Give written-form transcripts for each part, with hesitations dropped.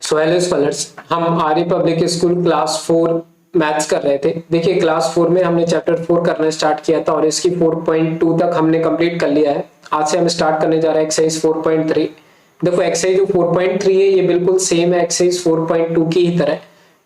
So hello scholars, हम आर्य public school class 4 maths कर रहे थे। देखिए क्लास 4 में हमने चैप्टर 4 करना स्टार्ट किया था और इसकी 4.2 तक हमने कंप्लीट कर लिया है। आज से हम स्टार्ट करने जा रहे हैं एक्सरसाइज 4.3। देखो एक्सरसाइज जो 4.3 है ये बिल्कुल सेम है एक्सरसाइज 4.2 की ही तरह।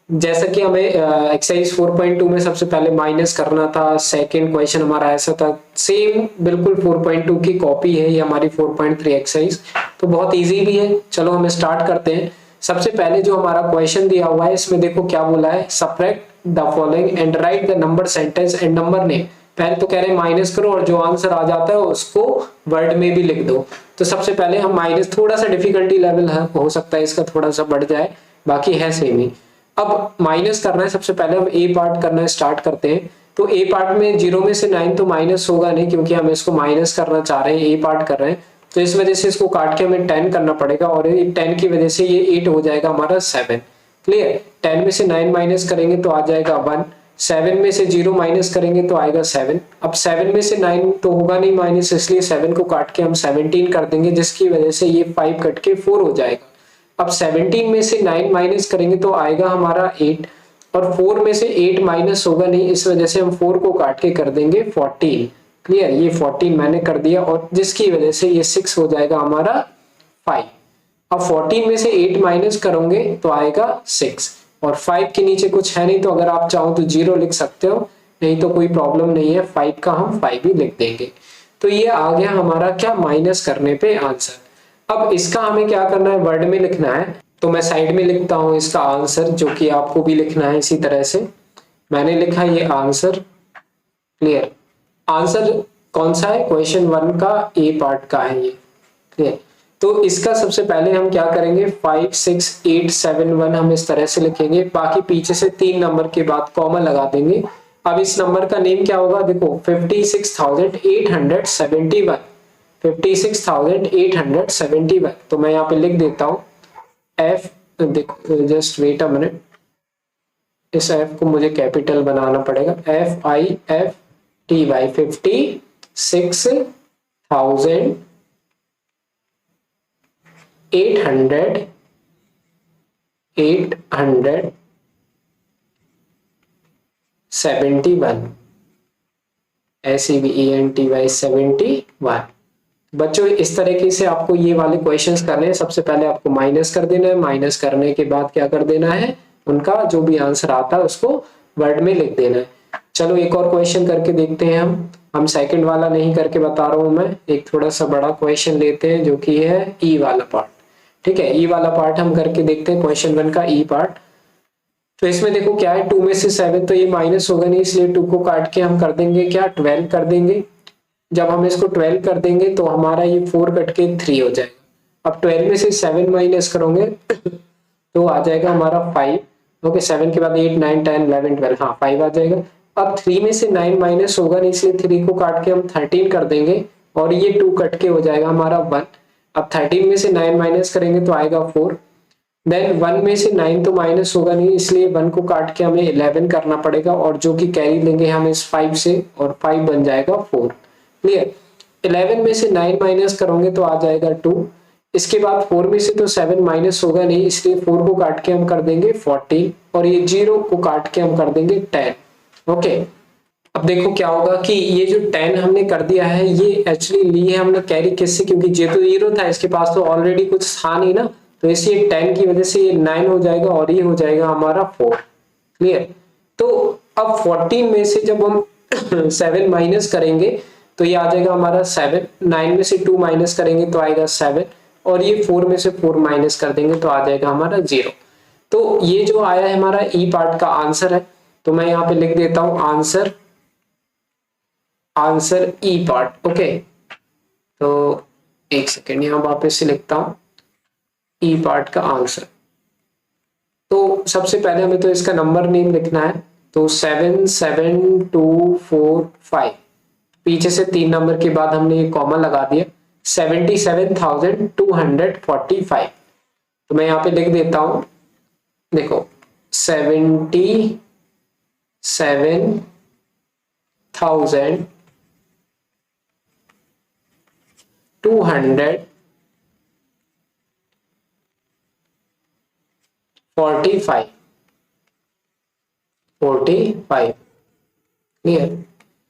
जैसा कि हमें एक्सरसाइज 4.2 में सबसे पहले माइनस करना था, सेकंड क्वेश्चन हमारा ऐसा था, सेम बिल्कुल 4.2 की कॉपी है ये हमारी 4.3 एक्सरसाइज। तो बहुत इजी भी है। चलो हम स्टार्ट करते हैं। सबसे पहले जो हमारा क्वेश्चन दिया हुआ है इसमें देखो क्या बोला है, subtract the following and right the number sentence and number name. पहले तो कह रहे हैं माइनस करो और जो आंसर आ जाता है उसको वर्ड में भी लिख दो। तो सबसे पहले हम माइनस, थोड़ा सा डिफिकल्टी लेवल हो सकता है इसका थोड़ा सा बढ़ जाए, बाकी है सेम ही। अब माइनस करना है, सबसे पहले हम ए पार्ट करना स्टार्ट करते हैं। तो ए पार्ट में 0 में से 9 तो माइनस होगा नहीं क्योंकि हम इसको माइनस करना चाह रहे हैं, ए पार्ट कर रहे हैं। तो इस वजह से इसको काट के हमें 10 करना पड़ेगा और 10 की वजह से ये 8 हो जाएगा हमारा 7। क्लियर। 10 में से 9 माइनस करेंगे तो आ जाएगा 1। 7 में से 0 माइनस करेंगे तो आएगा 7। अब 7 में से 9 तो होगा नहीं माइनस, इसलिए 7 को काट के हम 17 कर देंगे, जिसकी वजह से ये 5 कट के 4 हो जाएगा। अब 17 में से 9 माइनस करेंगे तो आएगा हमारा 8 और 4 में से 8 माइनस होगा नहीं, इस वजह से हम 4 को काट के कर देंगे 14। क्लियर। ये 14 मैंने कर दिया और जिसकी वजह से ये 6 हो जाएगा हमारा 5। अब 14 में से 8 माइनस करोगे तो आएगा 6 और 5 के नीचे कुछ है नहीं, तो अगर आप चाहो तो 0 लिख सकते हो, नहीं तो कोई प्रॉब्लम नहीं है, 5 का हम 5 ही लिख देंगे। तो ये आ गया हमारा क्या, माइनस करने पे आंसर। अब इसका हमें क्या करना है, वर्ड में लिखना है। तो मैं साइड में लिखता हूं इसका आंसर, जो कि आपको भी लिखना है इसी तरह से। मैंने लिखा ये आंसर। क्लियर। आंसर कौन सा है, क्वेश्चन 1 का ए पार्ट का है ये। क्लियर। तो इसका सबसे पहले हम क्या करेंगे, 5 6 8 7 1 हम इस तरह से लिखेंगे, बाकी पीछे से 3 नंबर के बाद कॉमा लगा देंगे। अब इस नंबर का नेम क्या होगा, देखो 56,871। 56,871। तो मैं यहाँ पे लिख देता हूँ F, just wait a minute, इस एफ को मुझे कैपिटल बनाना पड़ेगा, FIFTY, 56,871, SEVENTY 71। बच्चों इस तरीके से आपको ये वाले क्वेश्चंस करने हैं। सबसे पहले आपको माइनस कर देना है, माइनस करने के बाद क्या कर देना है, उनका जो भी आंसर आता है उसको वर्ड में लिख देना है। चलो एक और क्वेश्चन करके देखते हैं हम सेकंड वाला नहीं करके बता रहा हूं मैं, एक थोड़ा सा बड़ा क्वेश्चन लेते हैं जो कि है ई वाला पार्ट। ठीक है, ई वाला पार्ट हम करके देखते हैं, क्वेश्चन 1 का ई पार्ट। तो इसमें देखो क्या है, 2 में से 7 तो ये माइनस होगा नहीं, इसलिए 2 को काट के हम कर देंगे क्या, 12 कर देंगे। जब हम इसको 12 कर देंगे तो हमारा ये 4 कट के 3 हो जाएगा। अब 12 में से 7 माइनस करोगे तो आ जाएगा हमारा 5। ओके, 7 के बाद 8 9 10 11 12, हाँ 5 आ जाएगा। अब 3 में से 9 माइनस होगा नहीं, इसलिए 3 को काट के हम 13 कर देंगे और ये 2 कट के हो जाएगा हमारा 1। अब 13 में से 9 माइनस करेंगे तो आएगा 4। देन 1 में से 9 तो माइनस होगा नहीं, इसलिए 1 को काट के हमें 11 करना पड़ेगा और जो कि कैरी लेंगे हम इस 5 से और 5 बन जाएगा 4। क्लियर। 11 में से 9 माइनस करोगे तो आ जाएगा 2। इसके बाद 4 में से तो 7 माइनस होगा नहीं, इसलिए 4 को काट के हम कर देंगे 14 और ये 0 को काट के हम कर देंगे 10। ओके। अब देखो क्या होगा कि ये जो 10 हमने कर दिया है ये एक्चुअली ली है हमने कैरी किससे, क्योंकि जे तो 0 था, इसके पास तो ऑलरेडी कुछ था नहीं ना, तो इसलिए 10 की वजह से ये 9 हो जाएगा और ये हो जाएगा हमारा 4। क्लियर। तो अब 14 में से जब हम 7 माइनस करेंगे तो ये आ जाएगा हमारा 7। 9 में से 2 माइनस करेंगे तो आएगा 7 और ये 4 में से 4 माइनस कर देंगे तो आ जाएगा हमारा 0। तो ये जो आया है हमारा ई पार्ट का आंसर है। तो मैं यहाँ पे लिख देता हूं आंसर, आंसर ई पार्ट। ओके, तो एक सेकेंड यहाँ वापस से लिखता हूं ई पार्ट का आंसर। तो सबसे पहले हमें तो इसका नंबर नेम लिखना है, तो 7 7 2 4 5, पीछे से 3 नंबर के बाद हमने ये कॉमा लगा दिया, 77,245। तो मैं यहाँ पे लिख देता हूं, देखो 77,245 45 clear.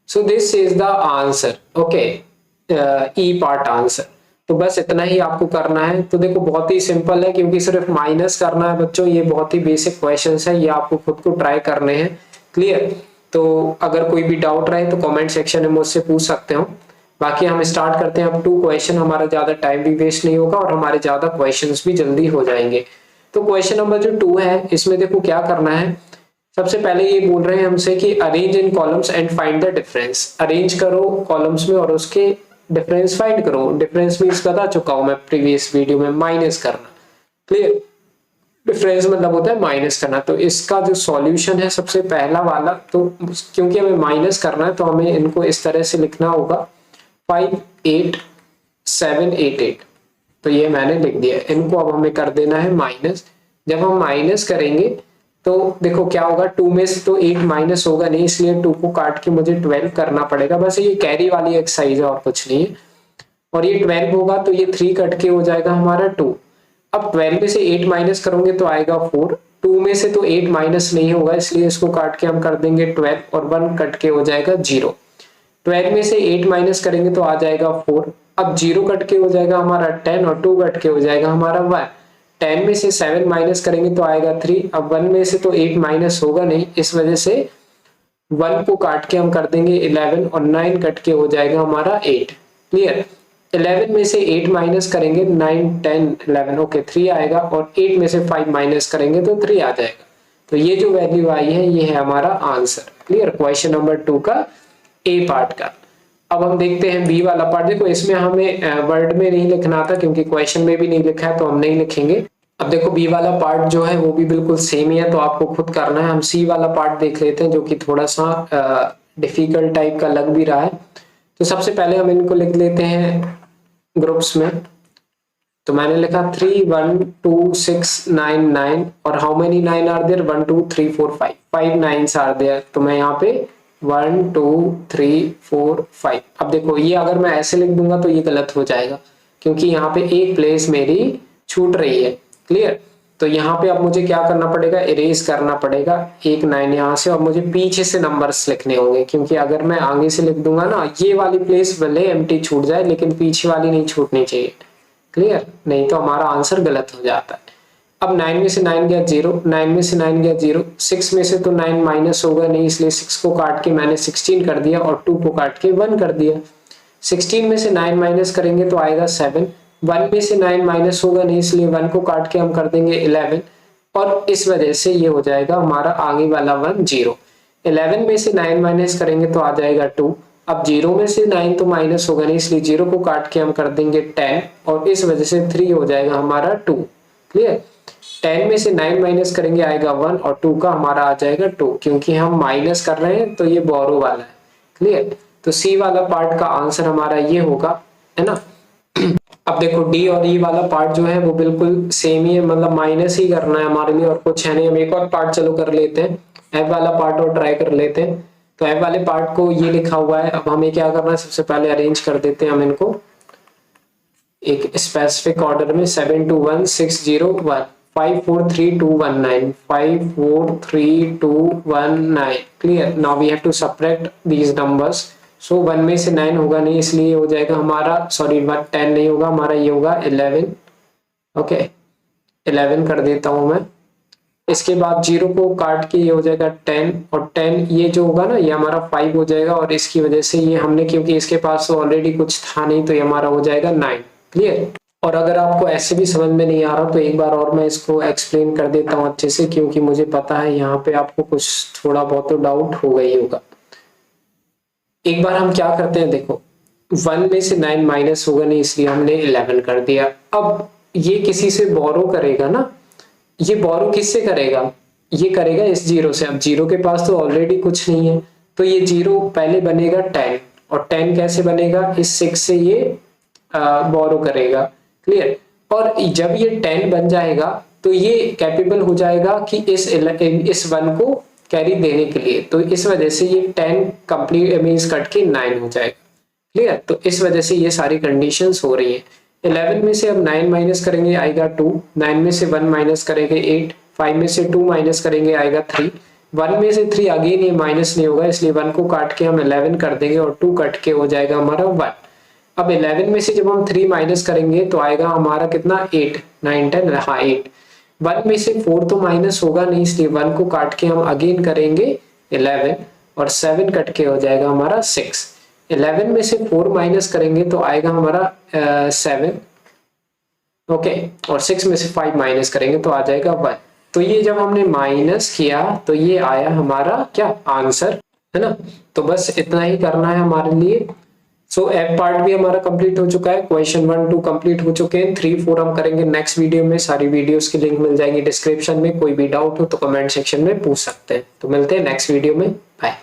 So this is the answer. Okay, E part answer. तो बस इतना ही आपको करना है। तो देखो बहुत ही सिंपल है, क्योंकि सिर्फ माइनस करना है बच्चों, ये बहुत ही बेसिक क्वेश्चंस है, ये आपको खुद को ट्राई करने हैं। क्लियर। तो अगर कोई भी डाउट रहे तो कमेंट सेक्शन में मुझसे पूछ सकते हो। बाकी हम स्टार्ट करते हैं अब 2 क्वेश्चन, हमारा ज्यादा टाइम भी वेस्ट नहीं होगा और हमारे ज्यादा क्वेश्चंस भी जल्दी हो जाएंगे। तो क्वेश्चन नंबर जो 2 है, इसमें देखो क्या करना है। सबसे पहले ये बोल रहे हैं हमसे कि arrange in columns and find the difference. Arrange करो कॉलम्स में और उसके डिफरेंस फाइंड करो। डिफरेंस मींस बता चुका हूं मैं प्रीवियस वीडियो में, माइनस करना। क्लियर। डिफरेंस मतलब होता है माइनस करना। तो इसका जो सॉल्यूशन है सबसे पहला वाला, तो क्योंकि हमें माइनस करना है तो हमें इनको इस तरह से लिखना होगा 58788। तो ये मैंने लिख दिया। इनको अब हमें कर देना है माइनस। जब हम माइनस करेंगे तो देखो क्या होगा, 2 में से तो 8 माइनस होगा नहीं, इसलिए 2 को काट के मुझे 12 करना पड़ेगा। बस ये कैरी वाली एक्सरसाइज है और कुछ नहीं है। और ये 12 होगा तो ये 3 कट के हो जाएगा हमारा 2। अब 12 में से 8 माइनस करोगे तो आएगा 4। 2 में से तो 8 माइनस नहीं होगा, इसलिए इसको काट के हम कर देंगे 12 और 1 कट के हो जाएगा 0। 12 में से 8 माइनस करेंगे तो आ जाएगा 4। अब 0 कट के हो जाएगा हमारा 10 और 2 कट के हो जाएगा हमारा 1। 10 में से 7 माइनस करेंगे तो आएगा 3। अब 1 में से तो 8 माइनस होगा नहीं, इस वजह से 1 को काट के हम कर देंगे 11 और 9 कट के हो जाएगा हमारा 8। क्लियर। 11 में से 8 माइनस करेंगे 9 10 11 ओके 3 आएगा, और 8 में से 5 माइनस करेंगे तो 3 आ जाएगा। तो ये जो वैल्यू आई है ये है हमारा आंसर। क्लियर। क्वेश्चन नंबर 2 का ए पार्ट का। अब हम देखते हैं बी वाला पार्ट। देखो इसमें हमें वर्ड में नहीं लिखना था, क्योंकि क्वेश्चन में भी नहीं लिखा है तो हम नहीं लिखेंगे। अब देखो बी वाला पार्ट जो है वो भी बिल्कुल सेम ही है, तो आपको खुद करना है। हम सी वाला पार्ट देख लेते हैं, जो कि थोड़ा सा डिफिकल्ट टाइप का लग भी रहा है। तो सबसे पहले हम इनको लिख लेते हैं ग्रुप्स में। तो मैंने लिखा 3 1 2 6 9 9 और how many 9 are there 1 2 3 4 5 5 9s are there. तो मैं यहाँ पे 1 2 3 4 5। अब देखो ये अगर मैं ऐसे लिख दूंगा तो ये गलत हो जाएगा, क्योंकि यहाँ पे एक प्लेस मेरी छूट रही है। क्लियर। तो यहाँ पे अब मुझे क्या करना पड़ेगा, इरेज करना पड़ेगा एक 9 यहाँ से, और मुझे पीछे से नंबर्स लिखने होंगे, क्योंकि अगर मैं आगे से लिख दूंगा ना, ये वाली प्लेस भले एम्प्टी छूट जाए लेकिन पीछे वाली नहीं छूटनी चाहिए। क्लियर। नहीं तो हमारा आंसर गलत हो जाता है। अब 9 में से 9 गया 0, 9 में से 9 गया 0, 6 में से तो 9 माइनस होगा नहीं, इसलिए 6 को काट के मैंने 16 कर दिया और 2 को काट के 1 कर दिया। 16 में से 9 माइनस करेंगे तो आएगा 7। 1 में से 9 माइनस होगा नहीं, इसलिए 1 को काट के हम कर देंगे 11, और इस वजह से ये हो जाएगा हमारा आगे वाला 1 0। 11 में से 9 माइनस करेंगे तो आ जाएगा 2। अब 0 में से 9 तो माइनस होगा नहीं, इसलिए 0 को काट के हम कर देंगे 10, और इस वजह से 3 हो जाएगा हमारा 2। क्लियर। 10 में से 9 माइनस करेंगे आएगा 1, और 2 का हमारा आ जाएगा 2, क्योंकि हम माइनस कर रहे हैं तो ये बोरो वाला है। क्लियर। तो सी वाला पार्ट का आंसर हमारा ये होगा, है ना। अब देखो डी और ई वाला पार्ट जो है वो बिल्कुल सेम ही है, मतलब माइनस ही करना है हमारे लिए और कुछ है नहीं। हम एक और पार्ट चलो कर लेते हैं, एफ वाला पार्ट और ट्राई कर लेते हैं। तो एफ वाले पार्ट को ये लिखा हुआ है। अब हमें क्या करना है, सबसे पहले अरेंज कर देते हैं हम इनको एक स्पेसिफिक ऑर्डर में। 7 2 1 6 0 1 5 4 3 2 1 9 5 4 3 2 1 9। Clear. Now we have to subtract these numbers. So 1 में से 9 होगा नहीं, इसलिए हो जाएगा हमारा, सॉरी 10 नहीं होगा हमारा, ये होगा 11। ओके 11 कर देता हूं मैं। इसके बाद 0 को काट के ये हो जाएगा 10, और 10 ये जो होगा ना ये हमारा 5 हो जाएगा, और इसकी वजह से ये हमने, क्योंकि इसके पास तो ऑलरेडी कुछ था नहीं, तो ये हमारा हो जाएगा 9। क्लियर। और अगर आपको ऐसे भी समझ में नहीं आ रहा तो एक बार और मैं इसको एक्सप्लेन कर देता हूँ अच्छे से, क्योंकि मुझे पता है यहाँ पे आपको कुछ थोड़ा बहुत तो डाउट हो गई होगा। एक बार हम क्या करते हैं, देखो 1 में से 9 माइनस होगा नहीं, इसलिए हमने 11 कर दिया। अब ये किसी से बोरो करेगा ना, ये बोरो किससे करेगा, ये करेगा इस 0 से। अब 0 के पास तो ऑलरेडी कुछ नहीं है, तो ये 0 पहले बनेगा 10, और 10 कैसे बनेगा, इस 6 से ये बोरो करेगा। क्लियर। और जब ये 10 बन जाएगा तो ये कैपेबल हो जाएगा कि इस 1 को कैरी देने के लिए, तो इस वजह से ये 10 कंप्लीट मींस कट के 9 हो जाएगा। क्लियर। तो इस वजह से ये सारी कंडीशंस हो रही है। 11 में से अब 9 माइनस करेंगे आएगा 2, 9 में से 1 माइनस करेंगे 8, 5 में से 2 माइनस करेंगे आएगा 3, 1 में से 3 अगेन ये माइनस नहीं होगा, इसलिए 1 को काट के हम 11 कर देंगे और 2 कट के हो जाएगा हमारा 1। अब 11 में से जब हम 3 माइनस करेंगे तो आएगा हमारा कितना 8, 9, 10, हाँ 8। 1 में से 4 तो माइनस होगा नहीं, इसलिए 1 को काट के हम अगेन करेंगे 11 और 7 कट के हो जाएगा हमारा 6। 11 में से 4 माइनस करेंगे तो आएगा हमारा 7, ओके, और 6 में से 5 माइनस करेंगे तो आ जाएगा 1। तो ये जब हमने माइनस किया तो ये आया हमारा क्या आंसर, है ना। तो बस इतना ही करना है हमारे लिए। सो एफ पार्ट भी हमारा कंप्लीट हो चुका है, क्वेश्चन 1, 2 कंप्लीट हो चुके हैं, 3, 4 हम करेंगे नेक्स्ट वीडियो में। सारी वीडियोस की लिंक मिल जाएगी डिस्क्रिप्शन में, कोई भी डाउट हो तो कमेंट सेक्शन में पूछ सकते हैं। तो मिलते हैं नेक्स्ट वीडियो में, बाय।